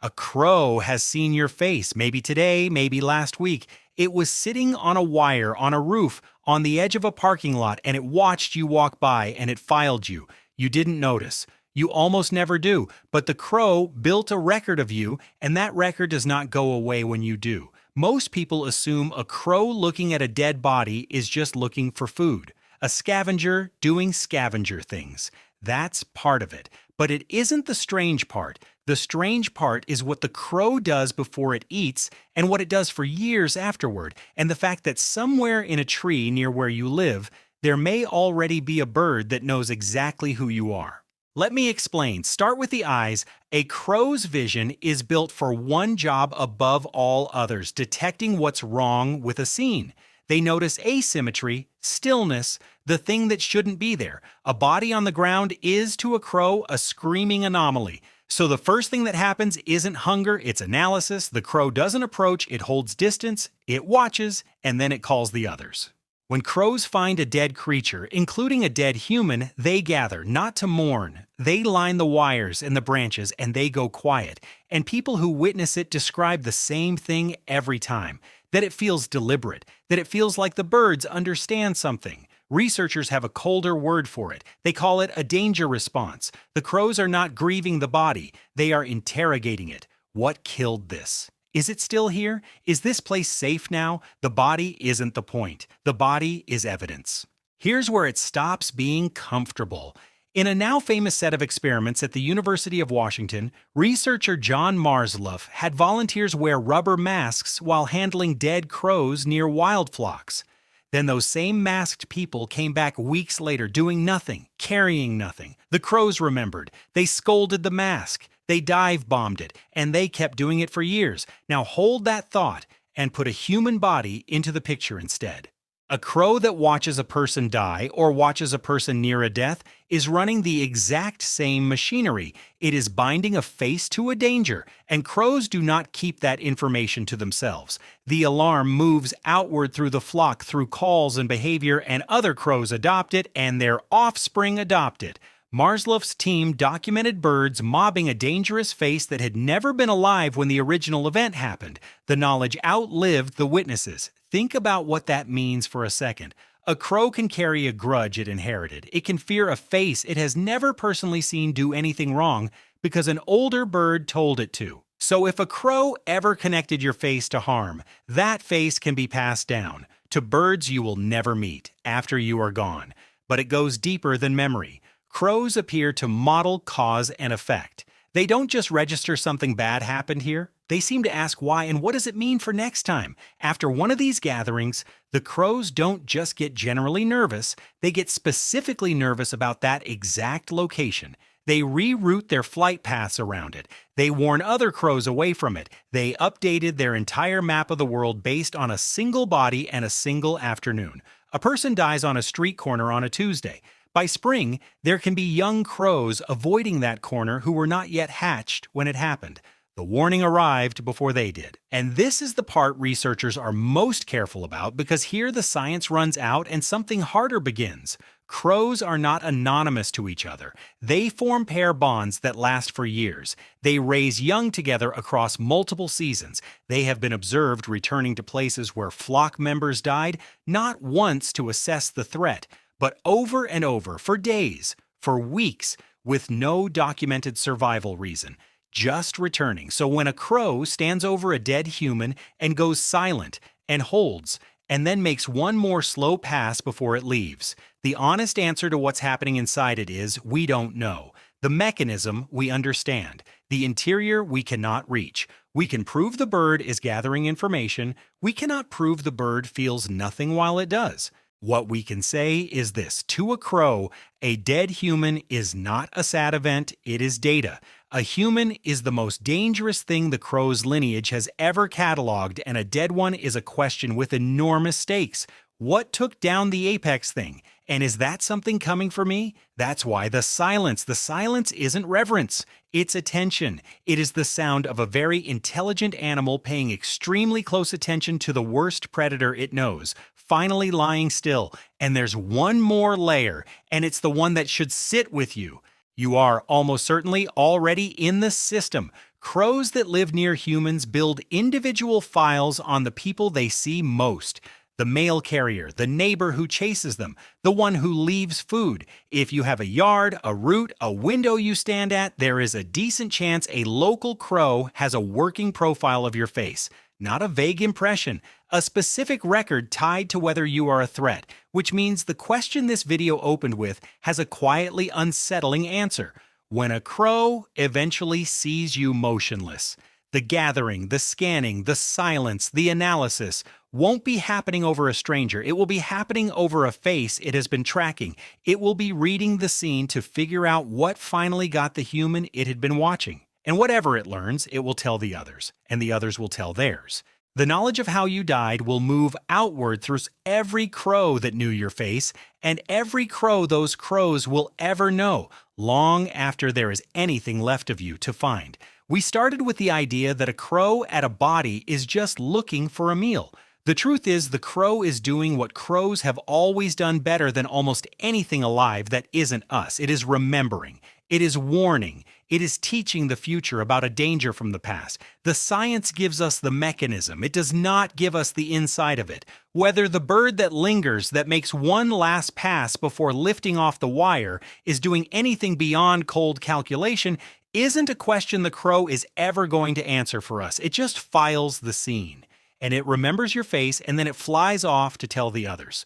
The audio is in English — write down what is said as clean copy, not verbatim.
A crow has seen your face, maybe today, maybe last week. It was sitting on a wire, on a roof, on the edge of a parking lot, and it watched you walk by and it filed you. You didn't notice. You almost never do, but the crow built a record of you, and that record does not go away when you do. Most people assume a crow looking at a dead body is just looking for food, a scavenger doing scavenger things. That's part of it. But it isn't the strange part. The strange part is what the crow does before it eats and what it does for years afterward, and the fact that somewhere in a tree near where you live, there may already be a bird that knows exactly who you are. Let me explain. Start with the eyes. A crow's vision is built for one job above all others, detecting what's wrong with a scene. They notice asymmetry, stillness, the thing that shouldn't be there. A body on the ground is, to a crow, a screaming anomaly. So the first thing that happens isn't hunger, it's analysis. The crow doesn't approach, it holds distance, it watches, and then it calls the others. When crows find a dead creature, including a dead human, they gather, not to mourn. They line the wires and the branches, and they go quiet. And people who witness it describe the same thing every time. That it feels deliberate, that it feels like the birds understand something. Researchers have a colder word for it. They call it a danger response. The crows are not grieving the body, they are interrogating it. What killed this? Is it still here? Is this place safe now? The body isn't the point. The body is evidence. Here's where it stops being comfortable. In a now famous set of experiments at the University of Washington, researcher John Marzluff had volunteers wear rubber masks while handling dead crows near wild flocks. Then those same masked people came back weeks later doing nothing, carrying nothing. The crows remembered. They scolded the mask. They dive-bombed it, and they kept doing it for years. Now hold that thought and put a human body into the picture instead. A crow that watches a person die or watches a person near a death is running the exact same machinery. It is binding a face to a danger, and crows do not keep that information to themselves. The alarm moves outward through the flock through calls and behavior, and other crows adopt it, and their offspring adopt it. Marzluff's team documented birds mobbing a dangerous face that had never been alive when the original event happened. The knowledge outlived the witnesses. Think about what that means for a second. A crow can carry a grudge it inherited. It can fear a face it has never personally seen do anything wrong because an older bird told it to. So if a crow ever connected your face to harm, that face can be passed down to birds you will never meet after you are gone. But it goes deeper than memory. Crows appear to model cause and effect. They don't just register something bad happened here. They seem to ask why and what does it mean for next time. After one of these gatherings, the crows don't just get generally nervous, they get specifically nervous about that exact location. They reroute their flight paths around it. They warn other crows away from it. They updated their entire map of the world based on a single body and a single afternoon. A person dies on a street corner on a Tuesday. By spring, there can be young crows avoiding that corner who were not yet hatched when it happened. The warning arrived before they did. And this is the part researchers are most careful about because here the science runs out and something harder begins. Crows are not anonymous to each other. They form pair bonds that last for years. They raise young together across multiple seasons. They have been observed returning to places where flock members died, not once to assess the threat, but over and over, for days, for weeks, with no documented survival reason, just returning. So when a crow stands over a dead human and goes silent and holds, and then makes one more slow pass before it leaves, the honest answer to what's happening inside it is, we don't know. The mechanism we understand. The interior we cannot reach. We can prove the bird is gathering information. We cannot prove the bird feels nothing while it does. What we can say is this: to a crow, a dead human is not a sad event, it is data. A human is the most dangerous thing the crow's lineage has ever cataloged, and a dead one is a question with enormous stakes. What took down the apex thing? And is that something coming for me? That's why the silence isn't reverence, it's attention. It is the sound of a very intelligent animal paying extremely close attention to the worst predator it knows, finally lying still. And there's one more layer, and it's the one that should sit with you. You are almost certainly already in the system. Crows that live near humans build individual files on the people they see most. The mail carrier, the neighbor who chases them, the one who leaves food. If you have a yard, a route, a window you stand at, there is a decent chance a local crow has a working profile of your face. Not a vague impression, a specific record tied to whether you are a threat, which means the question this video opened with has a quietly unsettling answer. When a crow eventually sees you motionless, the gathering, the scanning, the silence, the analysis won't be happening over a stranger. It will be happening over a face it has been tracking. It will be reading the scene to figure out what finally got the human it had been watching. And whatever it learns, it will tell the others, and the others will tell theirs. The knowledge of how you died will move outward through every crow that knew your face, and every crow those crows will ever know, long after there is anything left of you to find. We started with the idea that a crow at a body is just looking for a meal. The truth is, the crow is doing what crows have always done better than almost anything alive that isn't us. It is remembering. It is warning. It is teaching the future about a danger from the past. The science gives us the mechanism. It does not give us the inside of it. Whether the bird that lingers, that makes one last pass before lifting off the wire, is doing anything beyond cold calculation isn't a question the crow is ever going to answer for us. It just files the scene. And it remembers your face, and then it flies off to tell the others.